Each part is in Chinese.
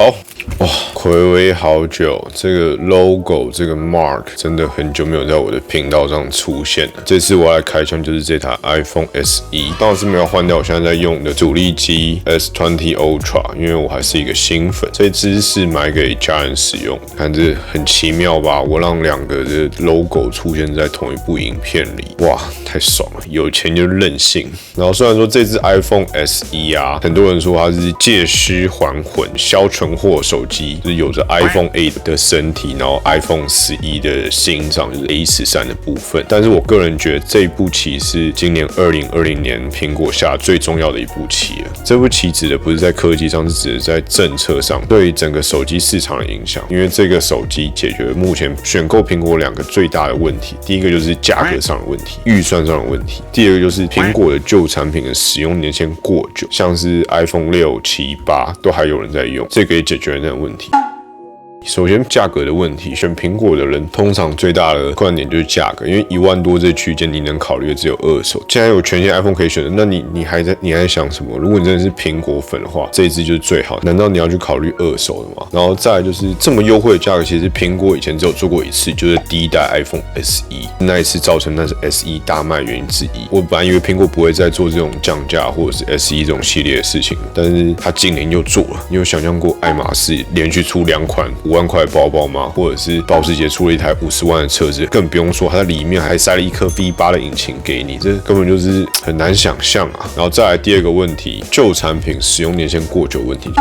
好，哇，睽违好久，这个 logo 这个 mark 真的很久没有在我的频道上出现了。这次我要来开箱就是这台 iPhone SE， 当然是没有换掉我现在在用的主力机 S20 Ultra， 因为我还是一个新粉，这支是买给家人使用。看这很奇妙吧？我让两个的 logo 出现在同一部影片里，哇，太爽了！有钱就任性。然后虽然说这支 iPhone SE 啊，很多人说它是借尸还魂、销存货手机，就是有着 iPhone 8的身体，然后 iPhone 11的心脏，就是 A13的部分。但是我个人觉得这部棋是今年2020年苹果下最重要的一步棋了。这步棋指的不是在科技上，是指的在政策上对整个手机市场的影响。因为这个手机解决了目前选购苹果两个最大的问题，第一个就是价格上的问题、预算上的问题，第二个就是苹果的旧产品的使用年限过久，像是 iPhone 6、7、8都还有人在用，这个也解决了那个问题。首先，价格的问题，选苹果的人通常最大的观点就是价格，因为1万多这区间你能考虑的只有二手。既然有全新 iPhone 可以选择，那你还在想什么？如果你真的是苹果粉的话，这一支就是最好。难道你要去考虑二手的吗？然后再来就是这么优惠的价格，其实苹果以前只有做过一次，就是第一代 iPhone SE， 那一次造成那是 SE 大卖原因之一。我本来以为苹果不会再做这种降价或者是 SE 这种系列的事情，但是他今年又做了。你有想象过爱马仕连续出2款5万块的包包吗？或者是保时捷出了一台50万的车子，更不用说它在里面还塞了一颗 V8 的引擎给你，这根本就是很难想象啊。然后再来第二个问题，旧产品使用年限过久问题。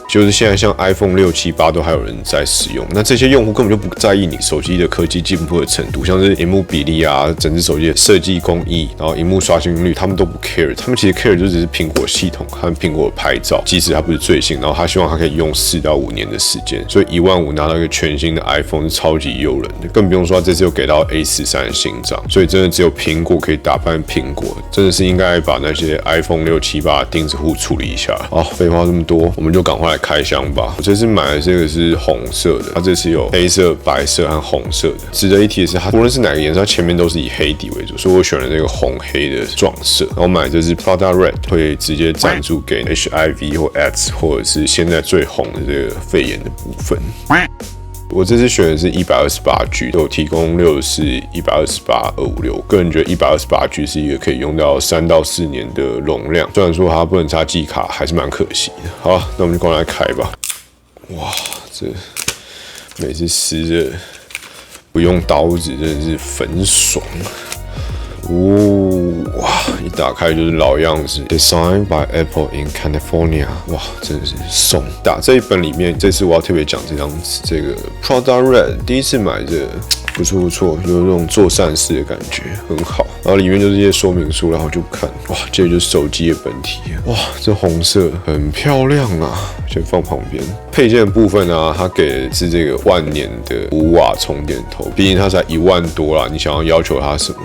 就是现在像 iPhone 6、7、8都还有人在使用，那这些用户根本就不在意你手机的科技进步的程度，像是萤幕比例啊、整只手机的设计工艺，然后萤幕刷新率，他们都不 care， 他们其实 care 就只是苹果系统和苹果的拍照，即使它不是最新，然后他希望它可以用4到5年的时间，所以1万5拿到一个全新的 iPhone 是超级诱人的，更不用说这次又给到 A13的心脏，所以真的只有苹果可以打败苹果，真的是应该把那些 iPhone 6、7、8的钉子户处理一下。好，废话这么多，我们就赶快来开箱吧。我这次买的这个是红色的，它这次有黑色、白色和红色的。值得一提的是，它无论是哪个颜色，它前面都是以黑底为主，所以我选了这个红黑的撞色。然后买这支 Prada Red 会直接赞助给 HIV 或 AIDS 或者是现在最红的这个肺炎的部分。我这次选的是 128G， 有提供64、128、256。个人觉得 128G 是一个可以用到3到4年的容量，虽然说它不能插记卡，还是蛮可惜的。好，那我们就赶快来开吧。哇，这每次撕着不用刀子真的是很爽。哇！一打开就是老样子 ，Designed by Apple in California。哇，真的是送！打这一本里面，这次我要特别讲这张纸，这个 Prada Red， 第一次买这个不错不错，有这种做善事的感觉，很好。然后里面就是一些说明书，然后就看，哇，接着就是手机的本体，哇，这红色很漂亮啊，先放旁边。配件的部分啊，它给的是这个万年的5瓦充电头，毕竟它才1万多啦，你想要求它什么？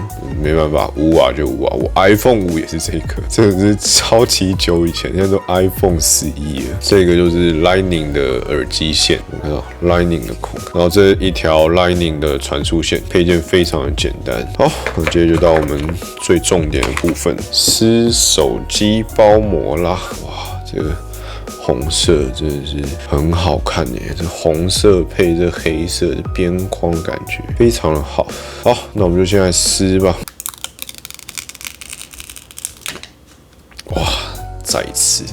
没办法，5瓦就5瓦。我 iPhone 5也是这个，真的是超级久以前，现在都 iPhone 11了。这个就是 Lightning 的耳机线，我看到 Lightning 的孔，然后这一条 Lightning 的传输线，配件非常的简单。好，那接着就到我们最重点的部分，撕手机包膜啦。哇，这个红色真的是很好看耶，这红色配这黑色的边框，感觉非常的好。好，那我们就现在撕吧。哇，再一次。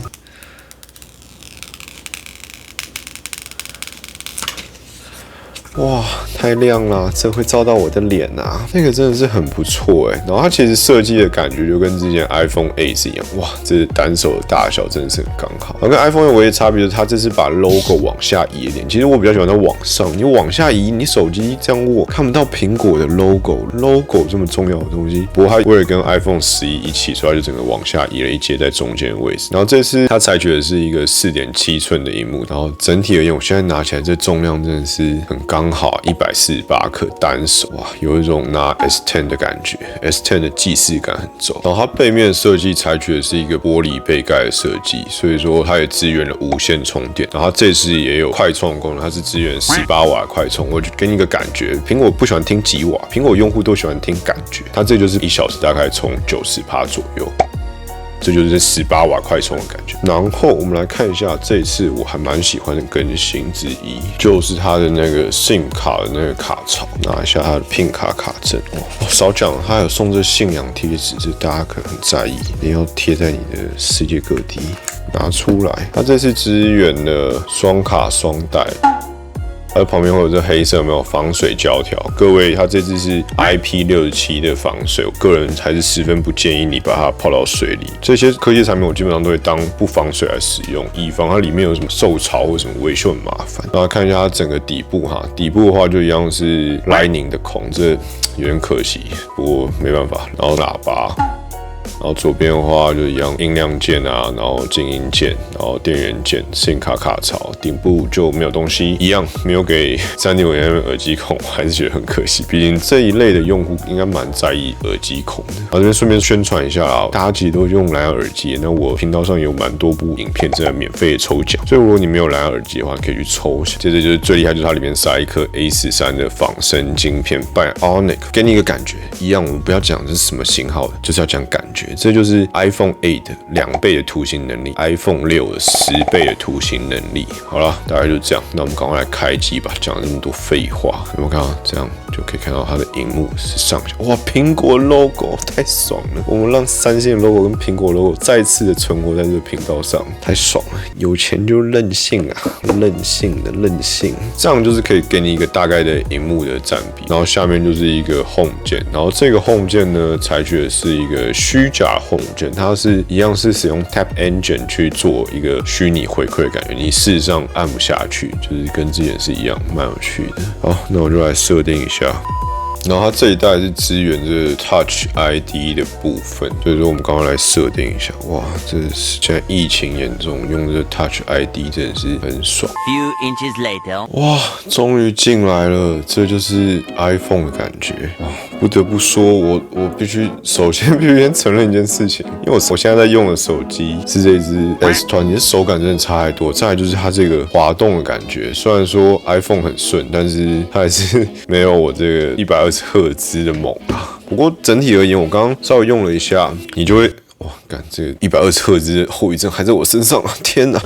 哇，太亮了，这会照到我的脸啊！那个真的是很不错哎。然后它其实设计的感觉就跟之前 iPhone 8一样，哇，这单手的大小真的是很刚好。然后跟 iPhone 唯一的差别就是它这次把 logo 往下移一点。其实我比较喜欢它往上，你往下移，你手机这样握看不到苹果的 logo 这么重要的东西。不过它为了跟 iPhone 11一起，所以它就整个往下移了一阶在中间的位置。然后这次它采取的是一个4.7寸的萤幕，然后整体而言，我现在拿起来这重量真的是很刚好，148克单手，哇，有一种拿 S10 的感觉 ，S10 的既视感很重。然后它背面设计采取的是一个玻璃背盖的设计，所以说它也支援了无线充电。然后它这次也有快充功能，它是支援18瓦的快充。我就给你一个感觉，苹果不喜欢听几瓦，苹果用户都喜欢听感觉。它这就是1小时大概充90%左右。这就是18瓦快充的感觉。然后我们来看一下这一次我还蛮喜欢的更新之一，就是它的那个 SIM 卡的那个卡槽，拿一下它的 PIN 卡卡针。少讲，它有送这信仰贴纸，这大家可能很在意，一定要贴在你的世界各地。拿出来，它这次支援了双卡双待。它旁边会有这黑色有没有防水胶条？各位，它这支是 IP67的防水，我个人还是十分不建议你把它泡到水里。这些科技产品我基本上都会当不防水来使用，以防它里面有什么受潮或什么维修很麻烦。然后看一下它整个底部哈，底部的话就一样是 Lightning 的孔，这有点可惜，不过没办法。然后喇叭。然后左边的话就一样音量键啊，然后静音键，然后电源键、SIM 卡卡槽，顶部就没有东西，一样没有给3.5mm耳机孔，我还是觉得很可惜。毕竟这一类的用户应该蛮在意耳机孔的。然后这边顺便宣传一下啦，大家其实都用蓝牙耳机，那我频道上有蛮多部影片正在免费的抽奖，所以如果你没有蓝牙耳机的话，可以去抽一下。接着就是最厉害，就是它里面塞一颗 A13的仿生晶片 Bionic， 给你一个感觉。一样，我们不要讲这是什么型号的，就是要讲感觉。这就是 iPhone 8的2倍的图形能力 ，iPhone 6的10倍的图形能力。好了，大概就这样。那我们赶快来开机吧，讲了这么多废话，有没有看到？这样就可以看到它的荧幕是上下，哇，苹果 logo 太爽了！我们让三星的 logo 跟苹果 logo 再次的存活在这个频道上，太爽了！有钱就任性啊，任性的任性。这样就是可以给你一个大概的荧幕的占比，然后下面就是一个 Home 键，然后这个 Home 键呢，采取的是一个虚假 Home 键，它是一样是使用 Tap Engine 去做一个虚拟回馈的感觉，你事实上按不下去，就是跟之前是一样，蛮有趣的。好，那我就来设定一下。然后它这一代是支援这 Touch ID 的部分，所以说我们刚刚来设定一下。哇，这是现在疫情严重，用这 Touch ID 真的是很爽。Few inches later， 哇，终于进来了，这就是 iPhone 的感觉啊！不得不说，我必须首先先承认一件事情，因为我现在在用的手机是这支 S20， 手感真的差太多。再来就是它这个滑动的感觉，虽然说 iPhone 很顺，但是它还是没有我这个120赫兹的猛啊。不过整体而言，我刚刚稍微用了一下，你就会哇，干这个120赫兹的后遗症还在我身上啊！天哪！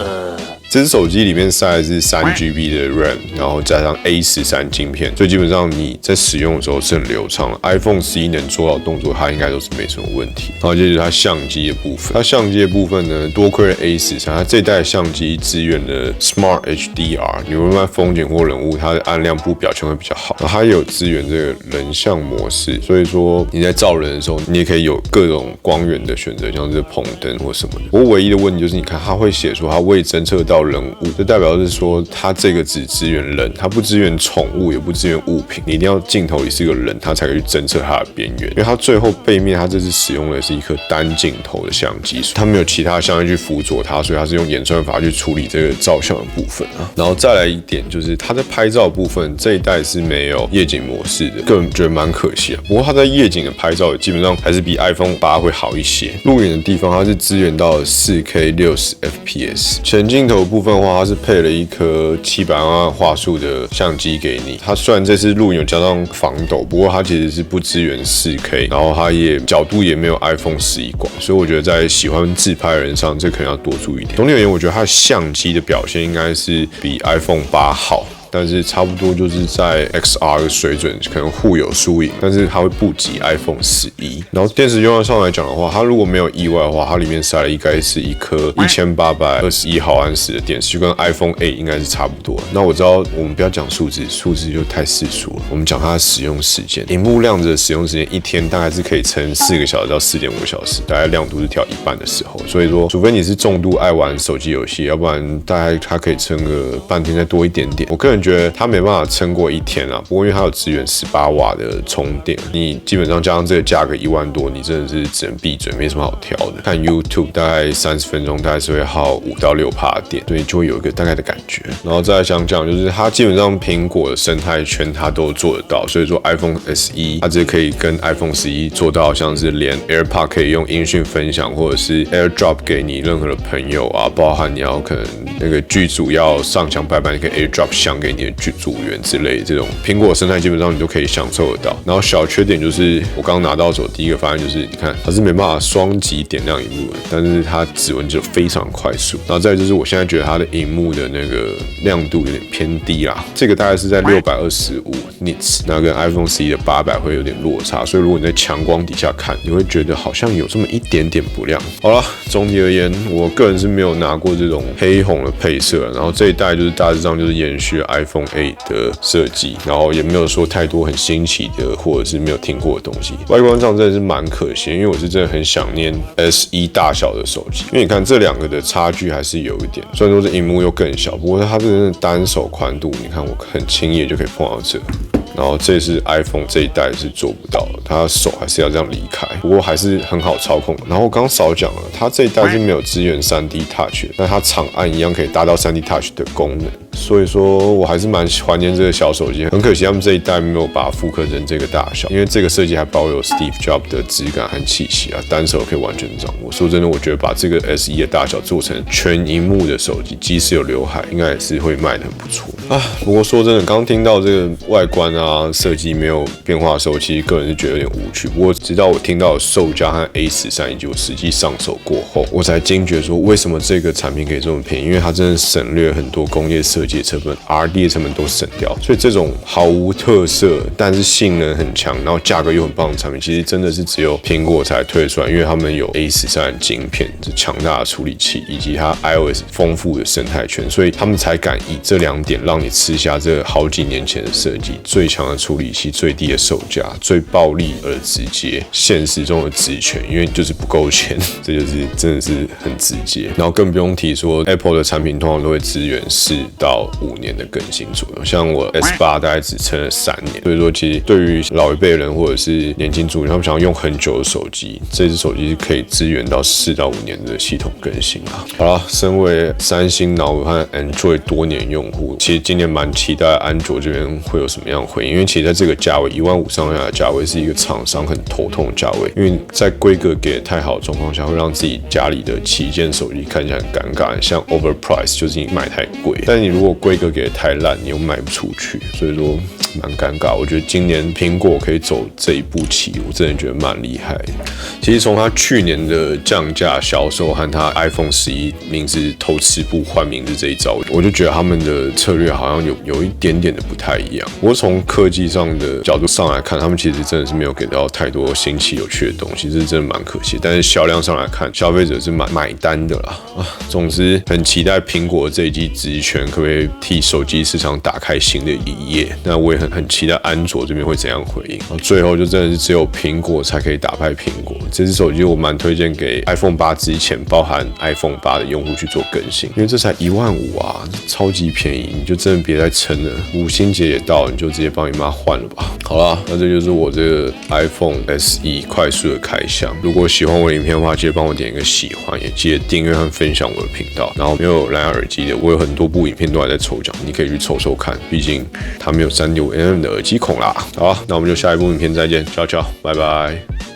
这只手机里面塞的是3GB 的 RAM， 然后加上 A13晶片，所以基本上你在使用的时候是很流畅的。iPhone 11能做到的动作，它应该都是没什么问题。然后接着它相机的部分，它相机的部分呢，多亏了 A13，它这一代相机支援了 Smart HDR， 你会发现风景或人物，它的暗亮部表现会比较好。然后它也有支援这个人像模式，所以说你在照人的时候，你也可以有各种光源的选择，像是棚灯或什么的。不过唯一的问题就是，你看它会写说它未侦测到人物，就代表是说它这个只支援人，它不支援宠物，也不支援物品。你一定要镜头里是个人，它才可以去侦测它的边缘。因为它最后背面，它这次使用的是一颗单镜头的相机，它没有其他相机去辅佐它，所以它是用演算法去处理这个照相的部分啊。然后再来一点就是，它在拍照部分这一代是没有夜景模式的，个人觉得蛮可惜啊。不过它在夜景的拍照基本上还是比 iPhone 8会好一些。录影的地方它是支援到了 4K 60 FPS， 前镜头部分的话，它是配了一颗700万画素的相机给你。它虽然这次录影有加上防抖，不过它其实是不支援 4K， 然后它也角度也没有 iPhone 11广，所以我觉得在喜欢自拍的人上，这可能要多注意一点。总体而言，我觉得它的相机的表现应该是比 iPhone 8好。但是差不多就是在 XR 的水准，可能互有输赢，但是它会不及 iPhone 11。然后电池用量上来讲的话，它如果没有意外的话，它里面塞了应该是一颗1821毫安时的电池，就跟 iPhone 8应该是差不多。那我知道我们不要讲数字，数字就太世俗了，我们讲它的使用时间。萤幕亮着的使用时间一天大概是可以撑4个小时到4.5个小时，大概亮度是调一半的时候。所以说，除非你是重度爱玩手机游戏，要不然大概它可以撑个半天再多一点点。我个人觉得它没办法撑过一天啊，不过因为它有支援18瓦的充电，你基本上加上这个价格1万多，你真的是只能闭嘴，没什么好挑的。看 YouTube 大概30分钟，大概是会耗5到6%的电，所以就会有一个大概的感觉。然后再来想讲，就是它基本上苹果的生态圈它都做得到，所以说 iPhone SE 它这可以跟 iPhone 11做到，像是连 AirPod 可以用音讯分享，或者是 AirDrop 给你任何的朋友啊，包含你要可能那个剧组要上墙拜拜，你可以 AirDrop 响给给你的组员之类的这种苹果生态，基本上你都可以享受得到。然后小缺点就是我刚拿到手第一个发现就是，你看它是没办法双击点亮荧幕的，但是它指纹就非常快速。然后再来就是我现在觉得它的荧幕的那个亮度有点偏低啦，这个大概是在625 nits， 那跟 iPhone 11的800会有点落差，所以如果你在强光底下看，你会觉得好像有这么一点点不亮。好了，总体而言，我个人是没有拿过这种黑红的配色，然后这一代就是大致上就是延续了 iPhone 8的设计，然后也没有说太多很新奇的或者是没有听过的东西。外观上真的是蛮可惜，因为我是真的很想念 S1 大小的手机，因为你看这两个的差距还是有一点，虽然说这荧幕又更小，不过它真的单手宽度，你看我很轻易就可以碰到这。然后这是 iPhone 这一代是做不到的，它手还是要这样离开，不过还是很好操控。然后我刚少讲了，它这一代是没有支援 3D Touch 的，但它长按一样可以达到 3D Touch 的功能。所以说我还是蛮怀念这个小手机，很可惜他们这一代没有把它复刻成这个大小，因为这个设计还保有 Steve Jobs 的质感和气息啊，单手可以完全掌握。说真的，我觉得把这个 S1 的大小做成全萤幕的手机，即使有刘海，应该也是会卖得很不错啊。不过说真的，刚听到这个外观啊设计没有变化的时候，其实个人是觉得有点无趣。不过直到我听到售价和 A13以及我实际上手过后，我才惊觉说为什么这个产品可以这么便宜，因为它真的省略很多工业设计的成本 ，R&D 的成本都省掉，所以这种毫无特色但是性能很强，然后价格又很棒的产品，其实真的是只有苹果才推出来，因为他们有 A13的晶片，这强大的处理器，以及它 iOS 丰富的生态圈，所以他们才敢以这两点让你吃下这好几年前的设计，最强的处理器、最低的售价、最暴力而直接、现实中的职权，因为就是不够钱，这就是真的是很直接。然后更不用提说 Apple 的产品通常都会支援4到5年的更新左右，像我 S8 大概只撑了3年，所以说其实对于老一辈人或者是年轻族群，他们想要用很久的手机，这只手机是可以支援到4到5年的系统更新啊。好了，身为三星、脑和 Android 多年用户，其实今年蛮期待安卓这边会有什么样的回应，因为其实在这个价位15000上下的价位是一个厂商很头痛的价位，因为在规格给得太好的状况下，会让自己家里的旗舰手机看起来很尴尬，像 overprice 就是你买太贵，但是你如果规格给得太烂，你又卖不出去，所以说蛮尴尬。我觉得今年苹果可以走这一步棋，我真的觉得蛮厉害的。其实从它去年的降价销售和它 iPhone 11名字偷吃不换名字这一招，我就觉得他们的策略好像有一点点的不太一样。不过从科技上的角度上来看，他们其实真的是没有给到太多新奇有趣的东西，这是真的蛮可惜。但是销量上来看，消费者是买单的啦。总之很期待苹果这一季职权可不可以替手机市场打开新的一页。那我也很期待安卓这边会怎样回应。最后就真的是只有苹果才可以打败苹果。这只手机我蛮推荐给 iPhone 8之前包含 iPhone 8的用户去做更新，因为这才15000啊，超级便宜，你就真的别再撑了。母亲节也到了，你就直接帮你妈换了吧。好啦，那这就是我这个 iPhone SE 快速的开箱。如果喜欢我的影片的话，记得帮我点一个喜欢，也记得订阅和分享我的频道。然后没有蓝牙耳机的，我有很多部影片都还在抽奖，你可以去抽抽看，毕竟它没有3.5mm的耳机孔啦。好，那我们就下一部影片再见，ciao ciao，拜拜。